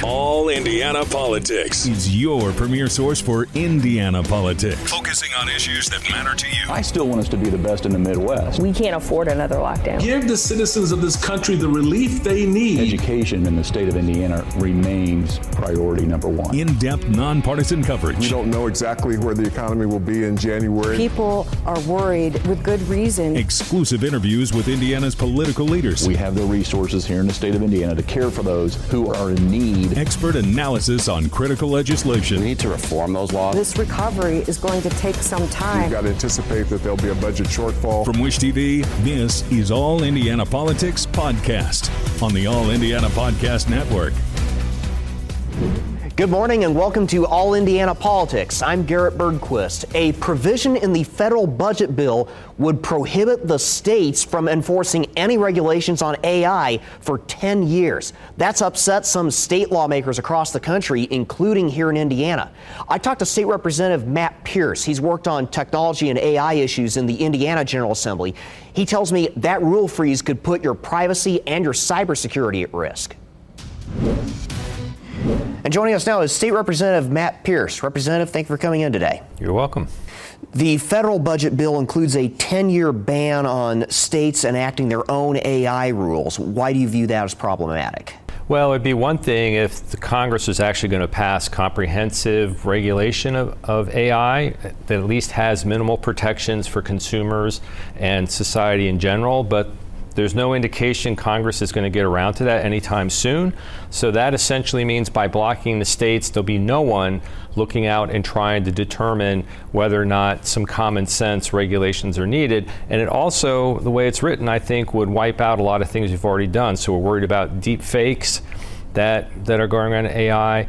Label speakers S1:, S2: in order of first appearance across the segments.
S1: All Indiana Politics is your premier source for Indiana politics, focusing on issues that matter to you.
S2: I still want us to be the best in the Midwest.
S3: We can't afford another lockdown.
S4: Give the citizens of this country the relief they need.
S2: Education in the state of Indiana remains priority number one.
S1: In-depth, nonpartisan coverage.
S5: We don't know exactly where the economy will be in January.
S3: People are worried with good reason.
S1: Exclusive interviews with Indiana's political leaders.
S2: We have the resources here in the state of Indiana to care for those who are in need.
S1: Expert analysis on critical legislation.
S6: We need to reform those laws.
S3: This recovery is going to take some time.
S5: We've got to anticipate that there'll be a budget shortfall.
S1: From Wish TV, this is All Indiana Politics Podcast on the All Indiana Podcast Network.
S7: Good morning and welcome to All Indiana Politics. I'm Garrett Bergquist. A provision in the federal budget bill would prohibit the states from enforcing any regulations on AI for 10 years. That's upset some state lawmakers across the country, including here in Indiana. I talked to State Representative Matt Pierce. He's worked on technology and AI issues in the Indiana General Assembly. He tells me that rule freeze could put your privacy and your cybersecurity at risk. And joining us now is State Representative Matt Pierce. Representative, thank you for coming in today.
S8: You're welcome.
S7: The federal budget bill includes a 10-year ban on states enacting their own AI rules. Why do you view that as problematic?
S8: Well, it'd be one thing if the Congress was actually going to pass comprehensive regulation of AI that at least has minimal protections for consumers and society in general, but there's no indication Congress is going to get around to that anytime soon. So that essentially means by blocking the states, there'll be no one looking out and trying to determine whether or not some common sense regulations are needed. And it also, the way it's written, I think would wipe out a lot of things we've already done. So we're worried about deepfakes that are going on in AI,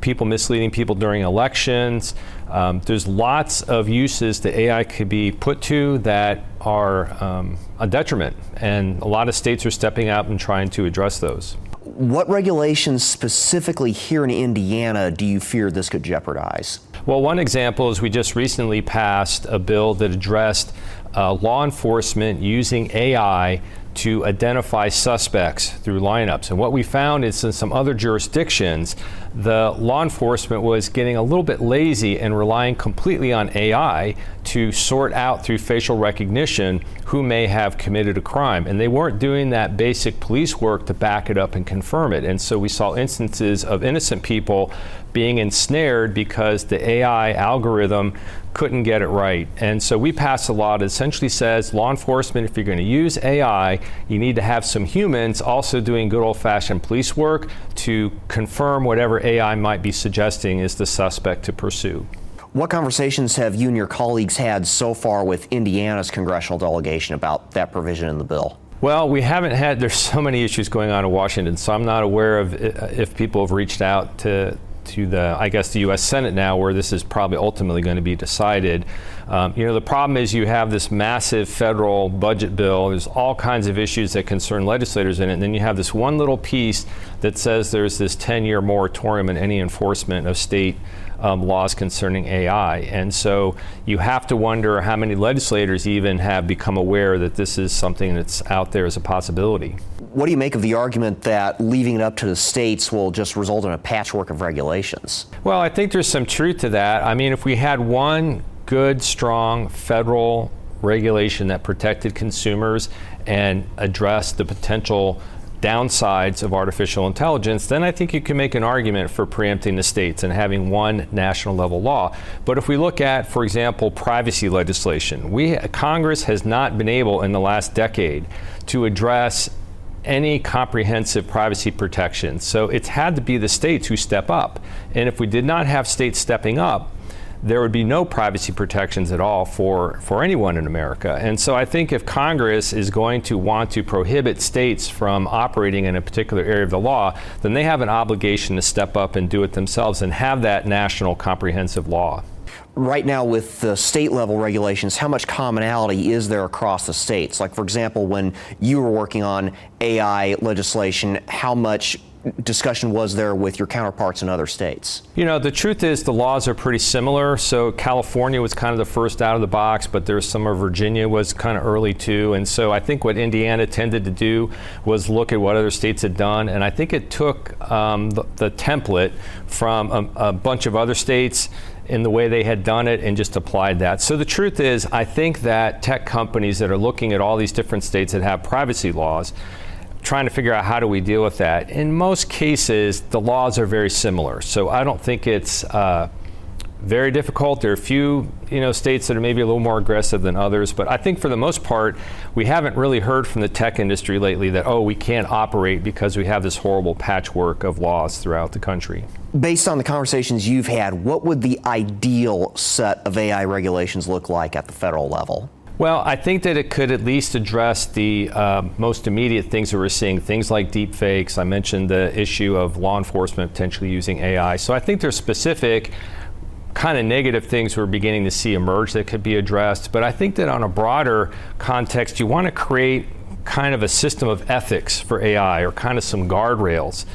S8: people misleading people during elections. There's lots of uses that AI could be put to that are a detriment, and a lot of states are stepping out and trying to address those.
S7: What regulations specifically here in Indiana do you fear this could jeopardize?
S8: Well, one example is we just recently passed a bill that addressed law enforcement using AI to identify suspects through lineups. And what we found is in some other jurisdictions, the law enforcement was getting a little bit lazy and relying completely on AI to sort out through facial recognition who may have committed a crime. And they weren't doing that basic police work to back it up and confirm it. And so we saw instances of innocent people being ensnared because the AI algorithm couldn't get it right. And so we passed a law that essentially says law enforcement, if you're going to use AI, you need to have some humans also doing good old-fashioned police work to confirm whatever AI might be suggesting is the suspect to pursue.
S7: What conversations have you and your colleagues had so far with Indiana's congressional delegation about that provision in the bill?
S8: Well, we haven't had, there's so many issues going on in Washington, so I'm not aware of if people have reached out to the U.S. Senate now, where this is probably ultimately going to be decided. The problem is you have this massive federal budget bill. There's all kinds of issues that concern legislators in it. And then you have this one little piece that says there's this 10-year moratorium in any enforcement of state laws concerning AI. And so you have to wonder how many legislators even have become aware that this is something that's out there as a possibility.
S7: What do you make of the argument that leaving it up to the states will just result in a patchwork of regulations?
S8: Well, I think there's some truth to that. I mean, if we had one good, strong federal regulation that protected consumers and addressed the potential downsides of artificial intelligence, then I think you can make an argument for preempting the states and having one national level law. But if we look at, for example, privacy legislation, Congress has not been able in the last decade to address any comprehensive privacy protection. So it's had to be the states who step up. And if we did not have states stepping up, there would be no privacy protections at all for anyone in America. And so I think if Congress is going to want to prohibit states from operating in a particular area of the law, then they have an obligation to step up and do it themselves and have that national comprehensive law.
S7: Right now with the state level regulations, how much commonality is there across the states? Like, for example, when you were working on AI legislation, how much discussion was there with your counterparts in other states?
S8: You know, the truth is the laws are pretty similar. So California was kind of the first out of the box, but there's some of Virginia was kind of early too. And so I think what Indiana tended to do was look at what other states had done. And I think it took the template from a bunch of other states in the way they had done it and just applied that. So the truth is, I think that tech companies that are looking at all these different states that have privacy laws, trying to figure out how do we deal with that. In most cases, the laws are very similar. So I don't think it's very difficult. There are a few, states that are maybe a little more aggressive than others, but I think for the most part, we haven't really heard from the tech industry lately that, we can't operate because we have this horrible patchwork of laws throughout the country.
S7: Based on the conversations you've had, what would the ideal set of AI regulations look like at the federal level?
S8: Well, I think that it could at least address the most immediate things that we're seeing, things like deepfakes. I mentioned the issue of law enforcement potentially using AI. So I think there's specific kind of negative things we're beginning to see emerge that could be addressed. But I think that on a broader context, you want to create kind of a system of ethics for AI, or kind of some guardrails,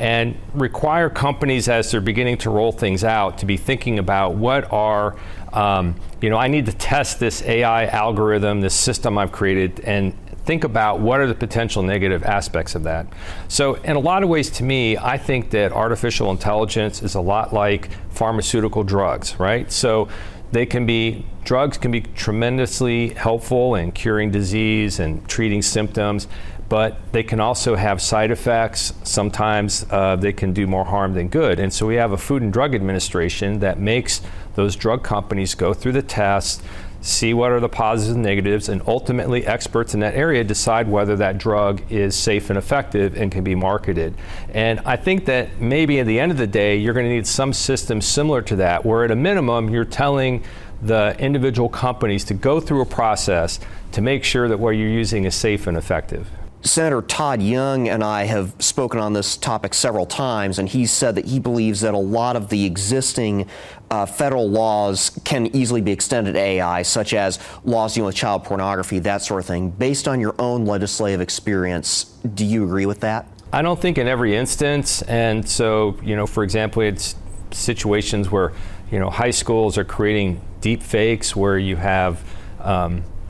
S8: and require companies as they're beginning to roll things out to be thinking about what are, I need to test this AI algorithm, this system I've created, and think about what are the potential negative aspects of that. So in a lot of ways, to me, I think that artificial intelligence is a lot like pharmaceutical drugs, right? So drugs can be tremendously helpful in curing disease and treating symptoms, but they can also have side effects. Sometimes they can do more harm than good. And so we have a Food and Drug Administration that makes those drug companies go through the tests, see what are the positives and negatives, and ultimately experts in that area decide whether that drug is safe and effective and can be marketed. And I think that maybe at the end of the day, you're going to need some system similar to that, where at a minimum, you're telling the individual companies to go through a process to make sure that what you're using is safe and effective.
S7: Senator Todd Young and I have spoken on this topic several times, and he's said that he believes that a lot of the existing federal laws can easily be extended to AI, such as laws dealing with child pornography, that sort of thing. Based on your own legislative experience, do you agree with that? I
S8: don't think in every instance. And so, for example, it's situations where, high schools are creating deep fakes where you have,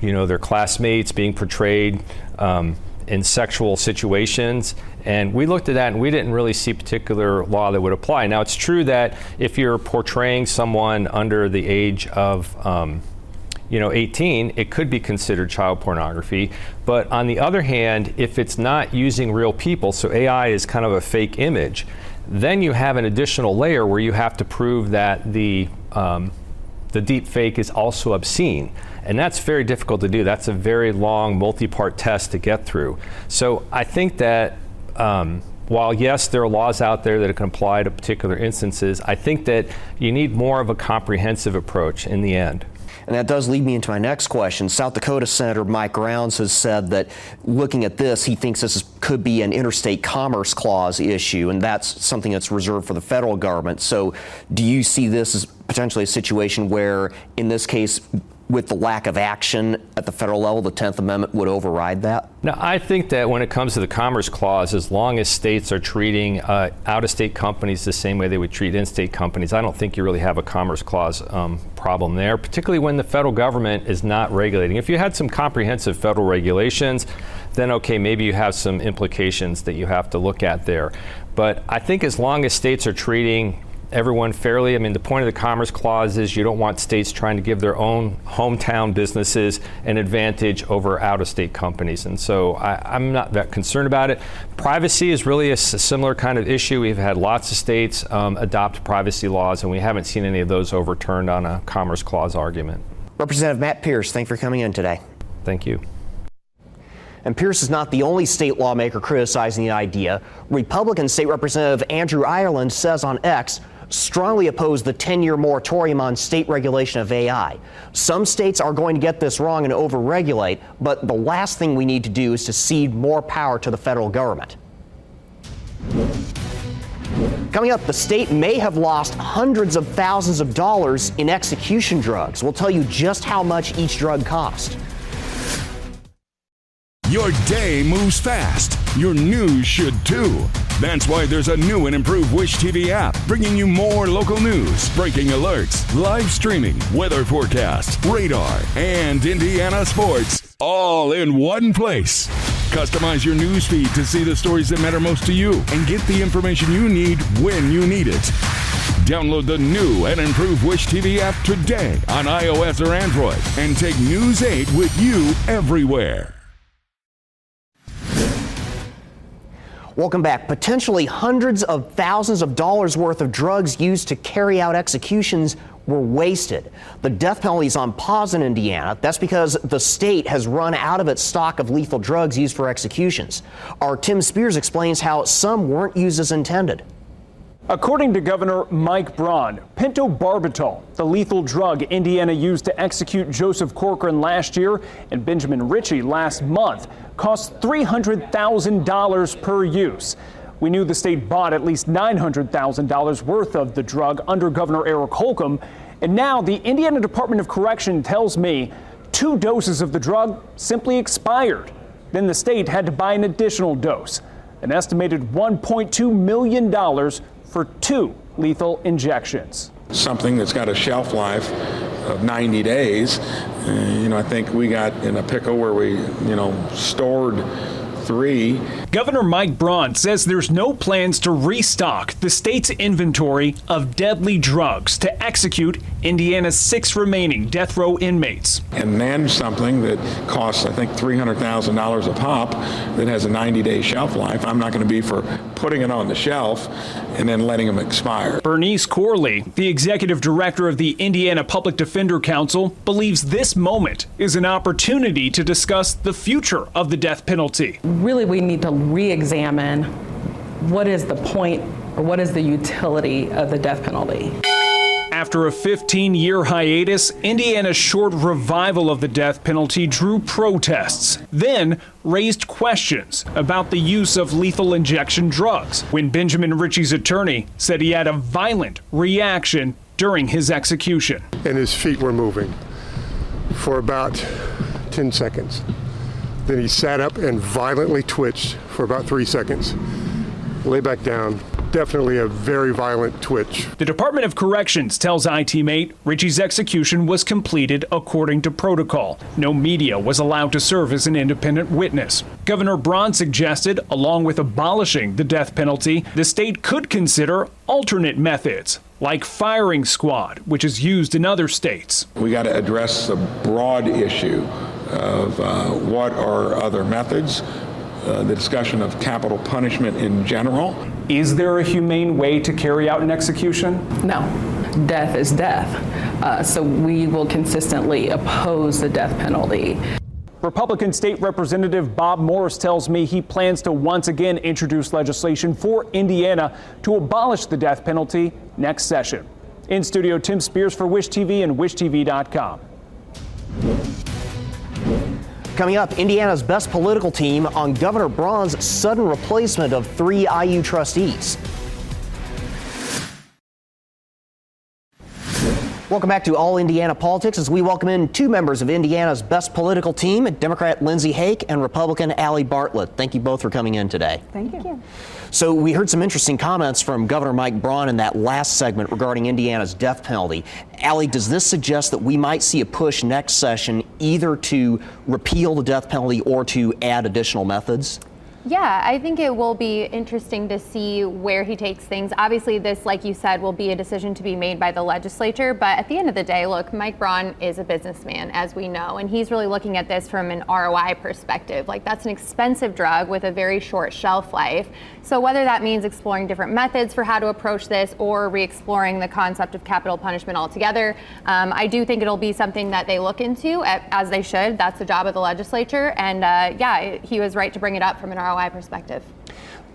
S8: their classmates being portrayed in sexual situations. And we looked at that and we didn't really see particular law that would apply. Now, it's true that if you're portraying someone under the age of 18, it could be considered child pornography. But on the other hand, if it's not using real people, so AI is kind of a fake image, then you have an additional layer where you have to prove that the deep fake is also obscene. And that's very difficult to do. That's a very long multi-part test to get through. So I think that while yes, there are laws out there that can apply to particular instances, I think that you need more of a comprehensive approach in the end.
S7: And that does lead me into my next question. South Dakota Senator Mike Grounds has said that looking at this, he thinks this could be an interstate commerce clause issue, and that's something that's reserved for the federal government. So do you see this as potentially a situation where, in this case, with the lack of action at the federal level, the 10th Amendment would override that?
S8: Now, I think that when it comes to the Commerce Clause, as long as states are treating out-of-state companies the same way they would treat in-state companies, I don't think you really have a Commerce Clause problem there, particularly when the federal government is not regulating. If you had some comprehensive federal regulations, then okay, maybe you have some implications that you have to look at there. But I think as long as states are treating everyone fairly, the point of the Commerce Clause is you don't want states trying to give their own hometown businesses an advantage over out-of-state companies. And so I'm not that concerned about it. Privacy is really a similar kind of issue. We've had lots of states adopt privacy laws, and we haven't seen any of those overturned on a Commerce Clause argument.
S7: Representative Matt Pierce, thanks for coming in today.
S8: Thank you.
S7: And Pierce is not the only state lawmaker criticizing the idea. Republican State Representative Andrew Ireland says on X, strongly oppose the 10-year moratorium on state regulation of AI. Some states are going to get this wrong and overregulate, but the last thing we need to do is to cede more power to the federal government. Coming up, the state may have lost hundreds of thousands of dollars in execution drugs. We'll tell you just how much each drug cost.
S1: Your day moves fast. Your news should too. That's why there's a new and improved Wish TV app, bringing you more local news, breaking alerts, live streaming, weather forecast, radar, and Indiana sports, all in one place. Customize your news feed to see the stories that matter most to you and get the information you need when you need it. Download the new and improved Wish TV app today on iOS or Android and take News 8 with you everywhere.
S7: Welcome back. Potentially hundreds of thousands of dollars worth of drugs used to carry out executions were wasted. The death penalty is on pause in Indiana. That's because the state has run out of its stock of lethal drugs used for executions. Our Tim Spears explains how some weren't used as intended.
S6: According to Governor Mike Braun, pentobarbital, the lethal drug Indiana used to execute Joseph Corcoran last year and Benjamin Ritchie last month, cost $300,000 per use. We knew the state bought at least $900,000 worth of the drug under Governor Eric Holcomb, and now the Indiana Department of Correction tells me 2 doses of the drug simply expired. Then the state had to buy an additional dose, an estimated $1.2 million for 2 lethal injections.
S9: Something that's got a shelf life of 90 days. I think we got in a pickle where we, stored 3.
S6: Governor Mike Braun says there's no plans to restock the state's inventory of deadly drugs to execute Indiana's 6 remaining death row inmates.
S9: And then something that costs, I think, $300,000 a pop that has a 90-day shelf life. I'm not going to be for putting it on the shelf and then letting them expire.
S6: Bernice Corley, the executive director of the Indiana Public Defender Council, believes this moment is an opportunity to discuss the future of the death penalty.
S10: Really, we need to re-examine what is the point or what is the utility of the death penalty.
S6: After a 15-year hiatus, Indiana's short revival of the death penalty drew protests, then raised questions about the use of lethal injection drugs when Benjamin Ritchie's attorney said he had a violent reaction during his execution.
S5: And his feet were moving for about 10 seconds. Then he sat up and violently twitched for about 3 seconds. Lay back down. Definitely a very violent twitch.
S6: The Department of Corrections tells iTeammate Ritchie's execution was completed according to protocol. No media was allowed to serve as an independent witness. Governor Braun suggested, along with abolishing the death penalty, the state could consider alternate methods, like firing squad, which is used in other states.
S9: We got to address the broad issue of what are other methods, the discussion of capital punishment in general.
S6: Is there a humane way to carry out an execution?
S10: No, death is death. So we will consistently oppose the death penalty.
S6: Republican State Representative Bob Morris tells me he plans to once again introduce legislation for Indiana to abolish the death penalty next session. In studio, Tim Spears for Wish TV and WishTV.com.
S7: Coming up, Indiana's best political team on Governor Braun's sudden replacement of 3 IU trustees. Welcome back to All Indiana Politics as we welcome in 2 members of Indiana's best political team, Democrat Lindsay Haake and Republican Bartlett. Thank you both for coming in today.
S3: Thank you.
S7: So we heard some interesting comments from Governor Mike Braun in that last segment regarding Indiana's death penalty. Allie, does this suggest that we might see a push next session either to repeal the death penalty or to add additional methods?
S11: Yeah, I think it will be interesting to see where he takes things. Obviously, this, like you said, will be a decision to be made by the legislature. But at the end of the day, look, Mike Braun is a businessman, as we know, and he's really looking at this from an ROI perspective. Like, that's an expensive drug with a very short shelf life. So whether that means exploring different methods for how to approach this or re-exploring the concept of capital punishment altogether, I do think it'll be something that they look into, as they should. That's the job of the legislature. And yeah, he was right to bring it up from an ROI perspective.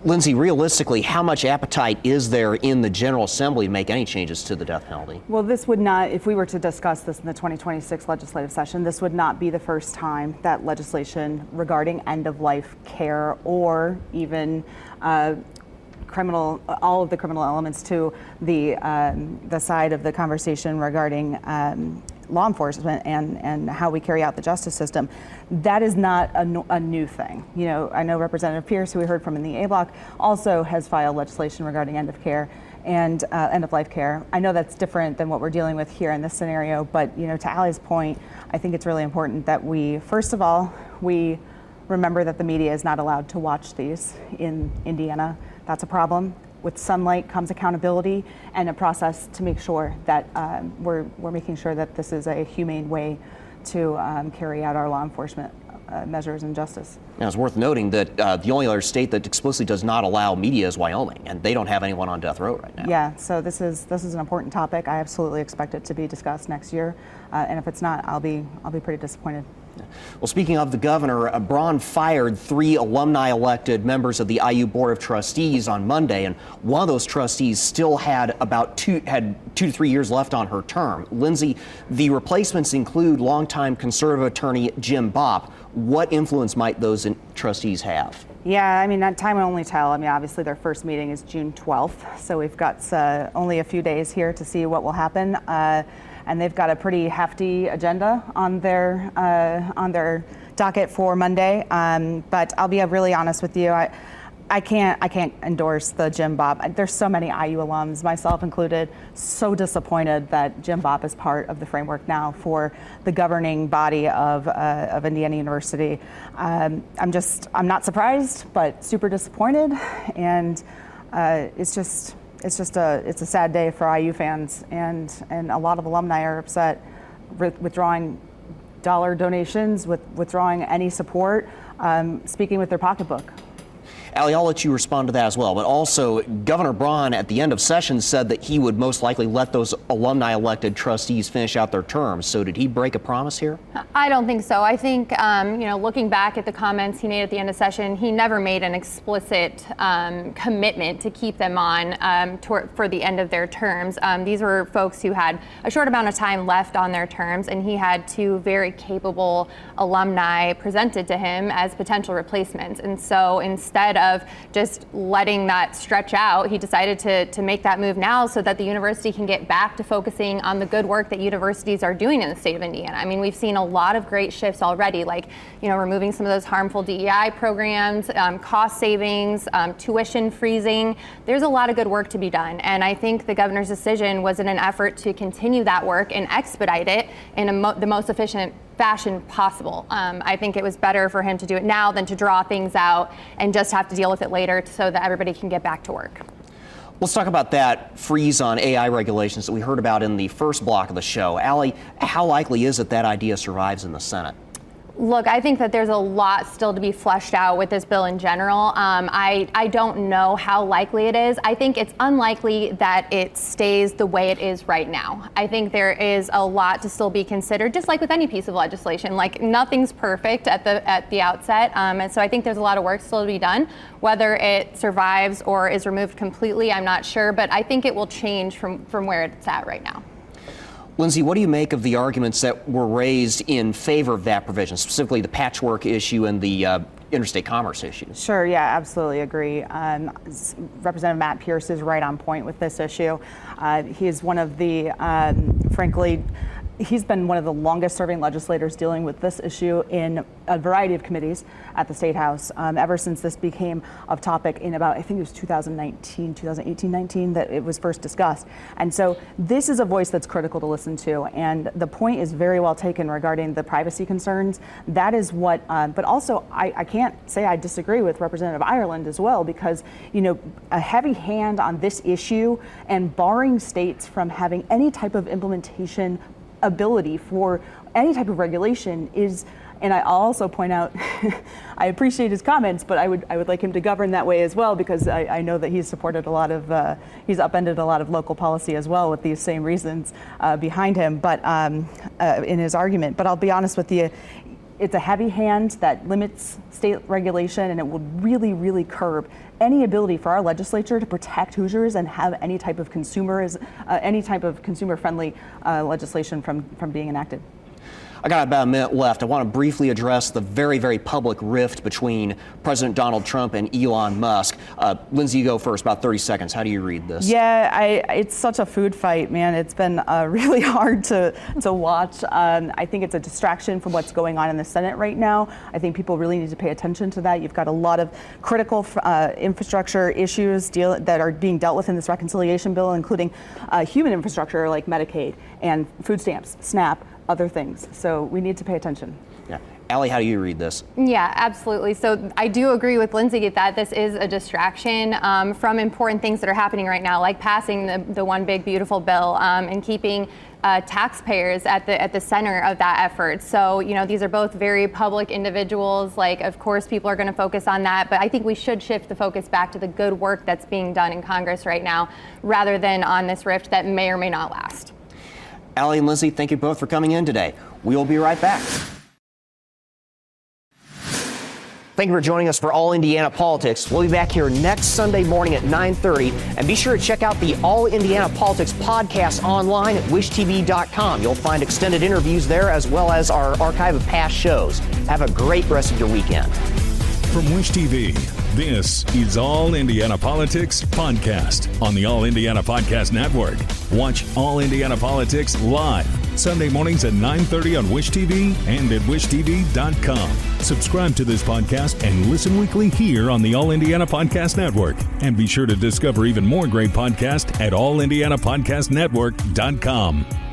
S7: Lindsay, realistically, how much appetite is there in the General Assembly to make any changes to the death penalty?
S12: Well, this would not, if we were to discuss this in the 2026 legislative session, this would not be the first time that legislation regarding end-of-life care or even all of the criminal elements to the side of the conversation regarding law enforcement and how we carry out the justice system. That is not a new thing. You know, I know Representative Pierce, who we heard from in the A block, also has filed legislation regarding end of care and end of life care. I know that's different than what we're dealing with here in this scenario, but you know, to Allie's point, I think it's really important that we, first of all, we remember that the media is not allowed to watch these in Indiana. That's a problem. With sunlight comes accountability and a process to make sure that we're making sure that this is a humane way to carry out our law enforcement measures and justice.
S7: Now, it's worth noting that the only other state that explicitly does not allow media is Wyoming, and they don't have anyone on death row right now.
S12: Yeah, so this is an important topic. I absolutely expect it to be discussed next year, and if it's not, I'll be pretty disappointed.
S7: Well, speaking of the governor, Braun fired 3 alumni-elected members of the IU Board of Trustees on Monday, and one of those trustees still had about 2 to 3 years left on her term. Lindsay, the replacements include longtime conservative attorney Jim Bopp. What influence might those trustees have?
S12: Yeah, I mean, time will only tell. I mean, obviously their first meeting is June 12th, so we've got only a few days here to see what will happen. And they've got a pretty hefty agenda on their docket for Monday. But I'll be really honest with you. I can't endorse the Jim Bopp. There's so many IU alums, myself included, so disappointed that Jim Bopp is part of the framework now for the governing body of Indiana University. I'm not surprised, but super disappointed, and it's a sad day for IU fans, and a lot of alumni are upset, withdrawing dollar donations, withdrawing any support, speaking with their pocketbook.
S7: Allie, I'll let you respond to that as well. But also, Governor Braun at the end of session said that he would most likely let those alumni-elected trustees finish out their terms. So did he break a promise here?
S11: I don't think so. I think, looking back at the comments he made at the end of session, he never made an explicit commitment to keep them on for the end of their terms. These were folks who had a short amount of time left on their terms, and he had 2 very capable alumni presented to him as potential replacements. And so instead of just letting that stretch out, he decided to make that move now so that the university can get back to focusing on the good work that universities are doing in the state of Indiana. I mean, we've seen a lot of great shifts already, like, removing some of those harmful DEI programs, cost savings, tuition freezing. There's a lot of good work to be done. And I think the governor's decision was in an effort to continue that work and expedite it in the most efficient fashion possible. I think it was better for him to do it now than to draw things out and just have to deal with it later so that everybody can get back to work.
S7: Let's talk about that freeze on AI regulations that we heard about in the first block of the show. Allie, how likely is it that idea survives in the Senate?
S11: Look, I think that there's a lot still to be fleshed out with this bill in general. I don't know how likely it is. I think it's unlikely that it stays the way it is right now. I think there is a lot to still be considered, just like with any piece of legislation. Like, nothing's perfect at the outset, and so I think there's a lot of work still to be done. Whether it survives or is removed completely, I'm not sure, but I think it will change from where it's at right now.
S7: Lindsay, what do you make of the arguments that were raised in favor of that provision, specifically the patchwork issue and the interstate commerce issue?
S12: Sure, yeah, absolutely agree. Representative Matt Pierce is right on point with this issue. He is one of the, frankly, he's been one of the longest serving legislators dealing with this issue in a variety of committees at the State House ever since this became a topic in about, I think it was 2018-19 that it was first discussed. And so this is a voice that's critical to listen to. And the point is very well taken regarding the privacy concerns. That is what, but also I can't say I disagree with Representative Ireland as well, because, a heavy hand on this issue and barring states from having any type of implementation ability for any type of regulation is, and I'll also point out, I appreciate his comments, but I would like him to govern that way as well, because I know that he's supported a lot of, he's upended a lot of local policy as well with these same reasons behind him, but in his argument. But I'll be honest with you, it's a heavy hand that limits state regulation, and it will really, really curb any ability for our legislature to protect Hoosiers and have any type of consumer-friendly legislation from being enacted.
S7: I got about a minute left. I want to briefly address the very, very public rift between President Donald Trump and Elon Musk. Lindsay, you go first, about 30 seconds. How do you read this?
S12: Yeah, it's such a food fight, man. It's been really hard to watch. I think it's a distraction from what's going on in the Senate right now. I think people really need to pay attention to that. You've got a lot of critical infrastructure issues that are being dealt with in this reconciliation bill, including human infrastructure like Medicaid and food stamps, SNAP, other things. So we need to pay attention.
S7: Yeah. Allie, how do you read this?
S11: Yeah, absolutely. So I do agree with Lindsay that this is a distraction from important things that are happening right now, like passing the one big beautiful bill and keeping taxpayers at the center of that effort. So, these are both very public individuals. Like, of course, people are going to focus on that, but I think we should shift the focus back to the good work that's being done in Congress right now, rather than on this rift that may or may not last.
S7: Allie and Lindsay, thank you both for coming in today. We will be right back. Thank you for joining us for All Indiana Politics. We'll be back here next Sunday morning at 9:30. And be sure to check out the All Indiana Politics podcast online at wishtv.com. You'll find extended interviews there as well as our archive of past shows. Have a great rest of your weekend.
S1: From Wish TV, this is All Indiana Politics Podcast on the All Indiana Podcast Network. Watch All Indiana Politics live Sunday mornings at 9:30 on Wish TV and at wishtv.com. Subscribe to this podcast and listen weekly here on the All Indiana Podcast Network. And be sure to discover even more great podcasts at allindianapodcastnetwork.com.